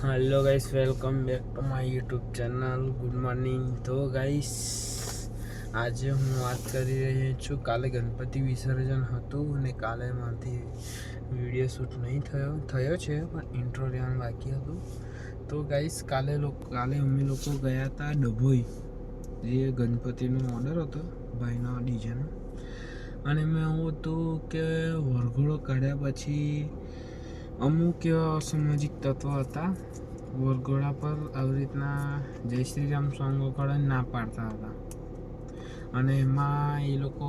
Hello guys, welcome back to my YouTube channel. Good morning. तो guys आज હું વાત કરી રહી છું કાલે ગણપતિ વિસર્જન હતું અને કાલે મારાથી વિડીયો શૂટ નહીં થયો છે, પણ ઇન્ટ્રો લેવાનું બાકી હતું। તો ગાઈસ કાલે અમે લોકો ગયા હતા ડભોઈ, જે ગણપતિનો ઓર્ડર હતો ભાઈનો ડીજેનો, અને મેં એવું હતું કે વરઘોડો કાઢ્યા પછી અમુક એવા અસામાજિક તત્વો હતા વરઘોડા પર આવી રીતના જય શ્રી રામ સોંગ વગાડવાની ના પાડતા હતા, અને એમાં એ લોકો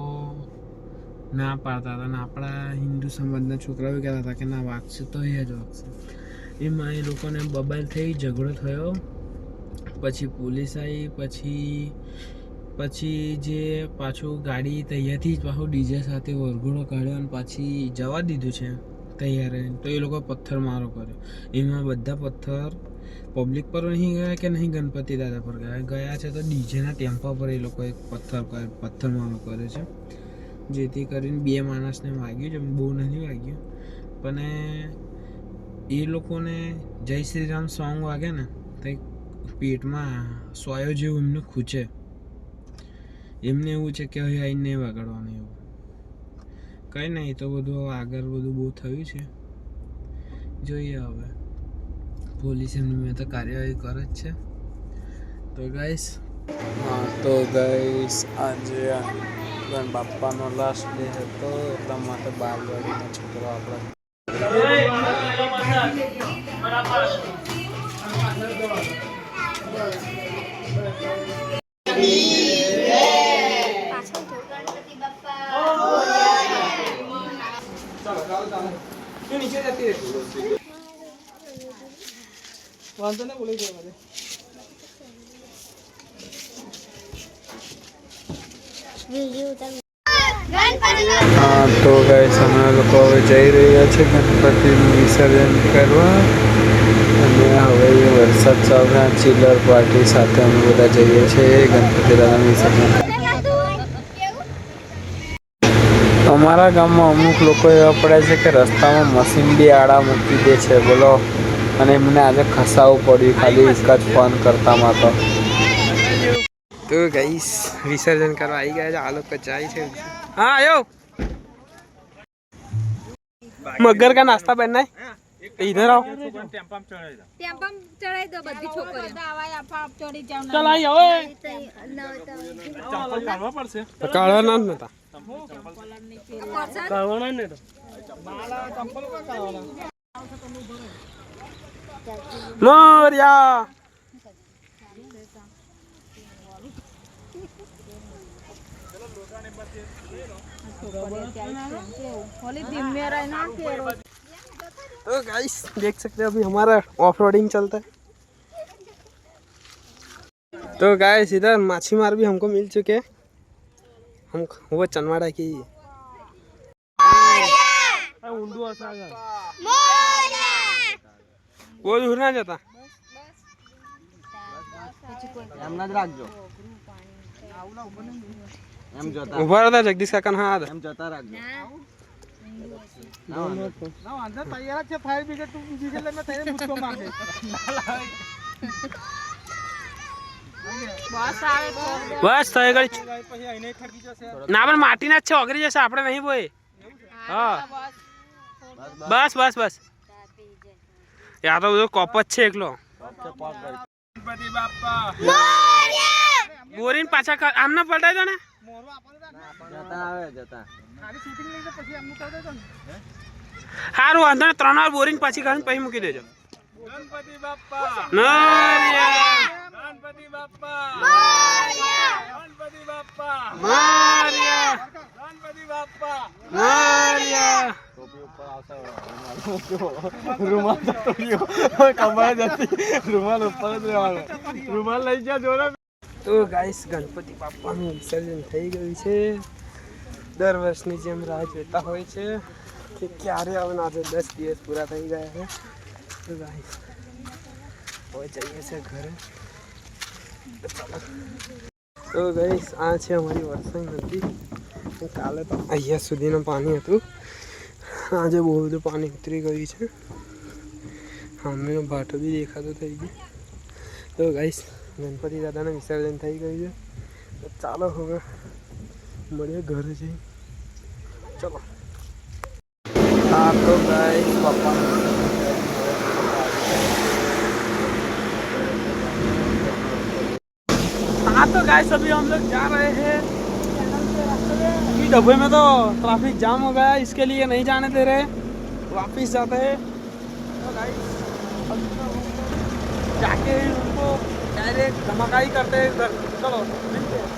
ના પાડતા હતા અને આપણા હિન્દુ સમાજના છોકરાઓ કહેતા હતા કે ના વાગશે તો એ જ વાગશે। એમાં એ લોકોને બબાલ થઈ, ઝઘડો થયો, પછી પોલીસ આવી, પછી જે પાછું ગાડી તૈયારથી જ પાછું ડીજે સાથે વરઘોડો કાઢ્યો અને પાછી જવા દીધું છે તૈયાર। તો એ લોકો પથ્થર મારો કર્યો, એમાં બધા પથ્થર પબ્લિક પર નહીં ગયા કે નહીં ગણપતિ દાદા પર ગયા છે, તો ડીજેના ટેમ્પા પર એ લોકોએ પથ્થર મારો કર્યો છે, જેથી કરીને 2 માણસને વાગ્યું છે, બહુ નથી વાગ્યું। પણ એ લોકોને જય શ્રી રામ સોંગ વાગે ને તો પેટમાં સોયો જેવું એમને ખૂચે, એમને એવું છે કે હવે આઈને નહીં વગાડવાનું એવું। કંઈ નહીં, તો બધું આગળ બધું બહુ થયું છે, જોઈએ હવે પોલીસ એમની મેં તો કાર્યવાહી કરે જ છે। તો ગાઈસ આજે ગણ બાપાનો લાસ્ટ ડે હતો, એટલા માટે બાલવાડીના છોકરો આપણે नीचे जाती है वांधो नहीं बोले हाँ। तो गाइस અમે લોકો હવે જઈ રહ્યા છે ગણપતિનું વિસર્જન કરવા, અને હવે વરસાદ ચાલે, ચિલ્લર પાર્ટી સાથે અમે બધા જઈએ છીએ ગણપતિ દાદાનું વિસર્જન। અમારા ગામમાં અમુક લોકો એવા પડ્યા છે કે રસ્તામાં મશીન બી આડા મૂકી દે છે, બોલો, અને એમને આજે ખસાવવું પડ્યું ખાલી એક જ ફોન કરતામાં। તો ગાઈસ વિસર્જન કરવા આવી ગયા છે, આ લોકો જાય છે। हाँ आयो मगर का नाश्ता बनना है, इधर आओ। चढ़ाई दो बद्दी छोकरी चल आई ओए काढ़ा ना नता काढ़ा ना तो मोरिया तो गाइस देख सकते हो अभी हमारा ऑफ रोडिंग चलता है। तो गाइस इधर माछी मार भी हमको मिल चुके हैं, हम वो चनवाड़ा की वो दूर ना जाता उभा रहता जगदीश काका हाँ एम जता રાખજો ના વાંધો તૈયાર છે ફાયર બ્રિગેડ તું ડીઝલ લઈને થઈને મુસ્કો માર દે બસ થઈ ગઈ પછી આઈને ઠકી જશે ના પણ માટીના જ છે ઓગરી જશે આપણે નહીં બોય હા બસ બસ બસ યાર તો બધો કોપ જ છે એકલો ગણપતિ બાપા મોરયા બોરીન પાછા આમ ના પલટાઈ દો ને જતા આવે જતા ખાલી શૂટિંગ લઈને પછી આમનું કરી દેજો ને હારું વાંધો ને 3 વાર બોરિંગ પાછી કરીને પછી મૂકી દેજો। ગણપતિ બાપ્પા મોરયા ગણપતિ બાપ્પા મોરયા ગણપતિ બાપ્પા મોરયા ગણપતિ બાપ્પા મોરયા ટોપી ઉપર આવશે રૂમાલ તોડ્યો કમાય જતી રૂમાલ ઉપર જ રહેવાનો રૂમાલ લઈ જા જોરા। તો ગાઈસ ગણપતિ બાપાનું વિસર્જન થઈ ગયું છે, દર વર્ષની જેમ રાહ જોતા હોય છે કે ક્યારે આવે, આજે 10 દિવસ પૂરા થઈ ગયા છે। તો ગાઈસ હવે જઈએ છે ઘરે। તો ગાઈસ આ છે અમારી વરસાદ નદી, કાલે તો અહીંયા સુધીનું પાણી હતું, આજે બહુ બધું પાણી ઉતરી ગયું છે। અમે ભાટો બી દેખાતો થઈ ગયો. તો ગાઈસ ગણપતિ દાદાને વિસર્જન થઈ ગયું છે. તો ચાલો હવે મળીએ ઘરે જઈ. ચલો. हाँ तो गाइस पापा हाँ तो गाइस अभी हम लोग जा रहे हैं कि डब्बे में तो ट्रैफिक जाम हो गया, इसके लिए नहीं जाने दे रहे, वापस जाते हैं. तो गाइस जाके उनको डायरेक्ट धमाका ही करते हैं इधर. चलो मिलते हैं.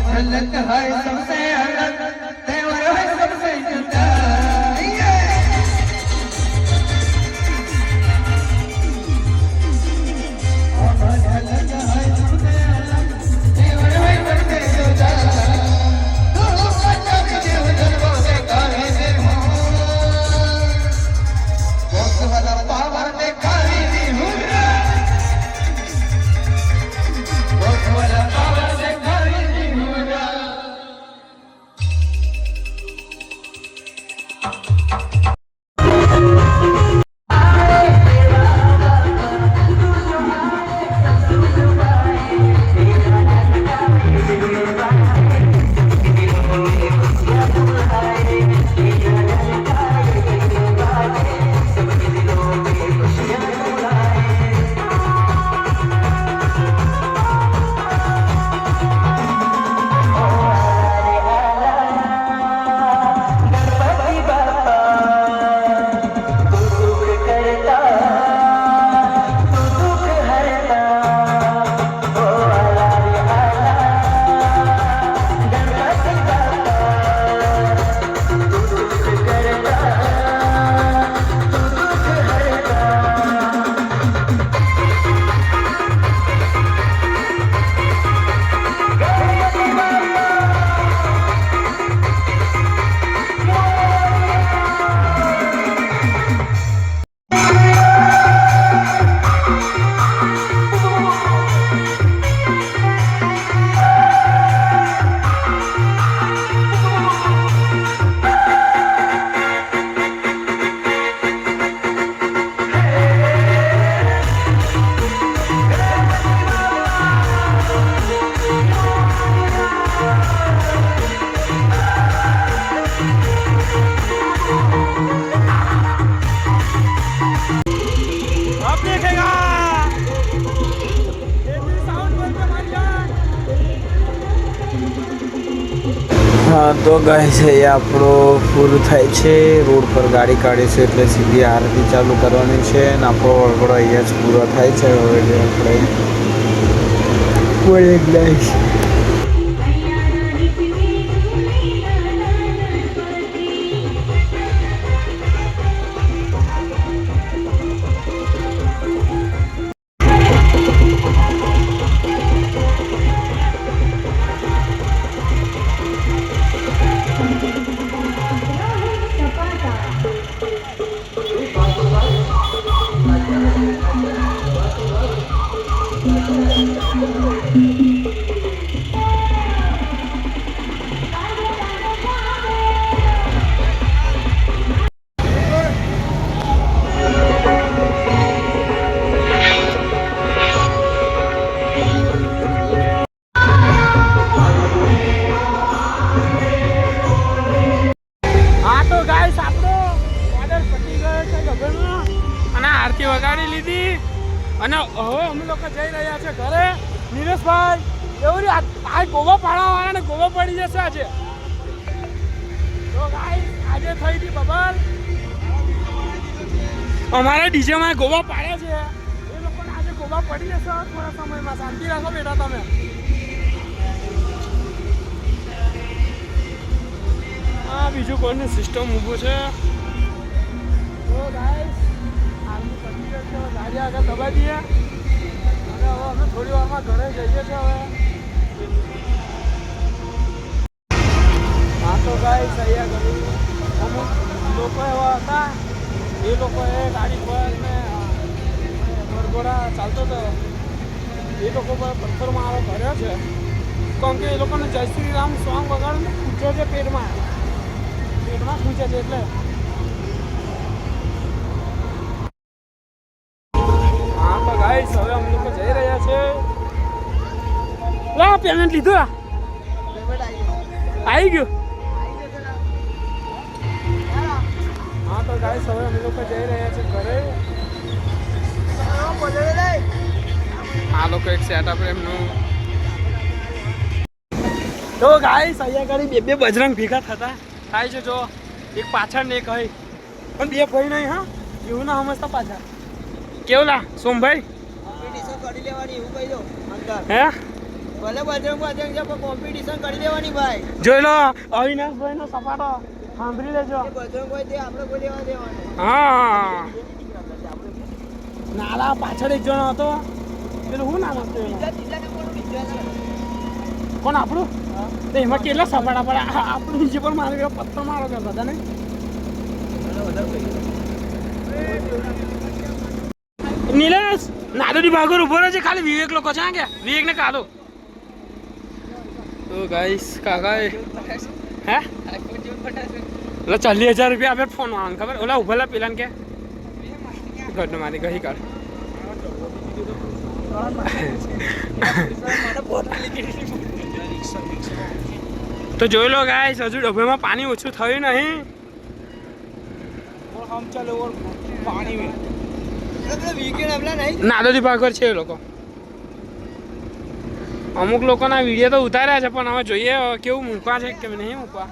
झलक है सबसे अलग, तेवर है सबसे जुदा. झलक है सबसे अलग, तेवर है सबसे जुदा. तू बच्चा भी जीवन से काहे दे हो, वक्त वाला पावर दिखाई दी हुआ, वक्त वाला पावर दिखाई दी हुआ. હા તો ગાઈસ એ આપણો પૂરું થાય છે. રોડ પર ગાડી કાઢી છે એટલે સીધી આરતી ચાલુ કરવાની છે અને આપણો વળગડો અહીંયા જ પૂરો થાય છે. હવે આપણે ગાઈસ અને હવે અમે લોકો જઈ રહ્યા છે ઘરે. નીલેશભાઈ એવું નહીં, આ ગોવા પાડવાવાળાને ગોવા પડી જશે આજે. તો ગાઈસ આજે થઈ હતી બબલ. અમારા ડીજેમાં ગોવા પાડ્યા છે, એ લોકોને આજે ગોવા પડી જશે થોડા સમયમાં. શાંતિ રાખો બેટા તમે. હા બીજું કોઈનું સિસ્ટમ ઊભું છે. તો ગાઈસ આર્મી પતી ગયો છે, ગાડી આગળ દબાઈ દઈએ અને હવે અમે થોડી વારમાં ઘરે જઈએ છીએ હવે. હા તો ગાઈસ અહીંયા ઘણી અમુક લોકો એવા હતા, એ લોકોએ ગાડી પર ને ગરગોડા ચાલતો હતો, એ લોકો પર પથ્થર મારો કર્યો છે. કારણ કે એ લોકોને જય શ્રી રામ સોંગ વગાડીને ખૂંચે છે પેટમાં ખૂંચે છે એટલે. હા તો ગાઈસ હવે અમે લોકો જઈ રહ્યા છે. લા પેમેન્ટ લીધું, આવી ગયું. હા તો ગાઈસ હવે અમે લોકો જઈ રહ્યા છે ઘરે. આ લોકો એક સેટઅપ એમનું. તો ગાઈસ અહીંયા આગળ બે બજરંગ ભેગા થતા થાય છે. જો એક પાછળ ને એક અહીં, પણ બે ભાઈ નહીં. હા એવું ના સમજતા પાછળ. કેવું લા સોમભાઈ? કોમ્પિટિશન કરી લેવાની એવું કહી દો અંદર. હે ભલે બજરંગ છે પણ કોમ્પિટિશન કરી લેવાની ભાઈ. જોઈ લો અવિનાશભાઈ નો સપાટો સાંભળી લેજો. બજરંગ હોય તે આપણે કોઈ લેવા દેવાનું. હા નાલા પાછળ એક જણો હતો, પેલું શું નામ હતું એનું? કોણ આપણું? તો એમાં કેટલા સપાટા પડે? આપણું નીચે પણ મારે પથ્થર મારો કરતા હતા ને. નીલેશ નાદોડી ભાગોર ઉભો રહે છે, ખાલી વિવેક લોકો છે કે વિવેક ને કાઢો. તો ગાઈસ કાકા હે ઓલા 40,000 રૂપિયા આપે ફોન વાળાને ખબર. ઓલા ઉભેલા પેલા કે ઘરને મારી ગઈ કાઢ. તો જોઈ લો ગાઈસ હજુ ડબ્બામાં પાણી ઓછું થયું નહીં. નાદોજી ભાગર છે એ લોકો. અમુક લોકોના વિડીયો તો ઉતાર્યા છે, પણ હવે જોઈએ કેવું મૂકવા છે કે નહીં મૂકવા.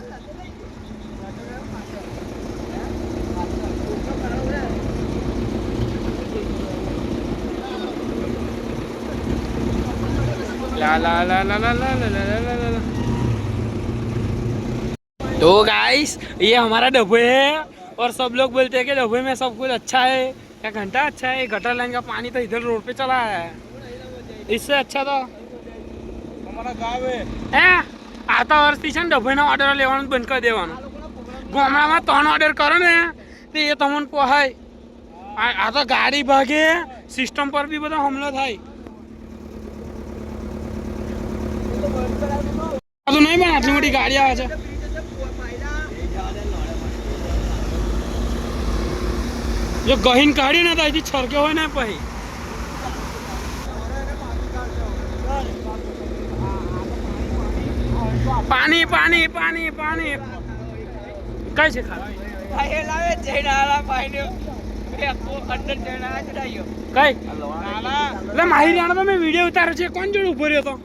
ला ला ला ला ला ला ला ला ला ला। तो गाइस ये हमारा डब्बे है और सब लोग बोलते हैं कि डब्बे में सब कुछ अच्छा है, क्या घंटा अच्छा है। गटर लाइन का पानी तो इधर रोड पे चला है, इससे अच्छा तो हमारा गाँव है। आता વર્ષથી છે ને ડબ્બાના ઓર્ડર લેવાનું બંધ કરી દેવાનું. ગામડામાં 3 ઓર્ડર કરો ને તો એ તમને પોહાય. આ તો ગાડી ભાગે, સિસ્ટમ પર બી બધો હુમલો થાય. તો નહીં પણ આટલી મોટી ગાડી આવે છે. જો ગહીન કાઢી ને તો અહીંથી છરકે હોય ને પછી પાણી પાણી પાણી પાણી કઈ છે ખાલી કઈ એટલે માહિતી આનો તો મેં વિડીયો ઉતાર્યો છે. કોણ જોડે ઉભો રહ્યો તો?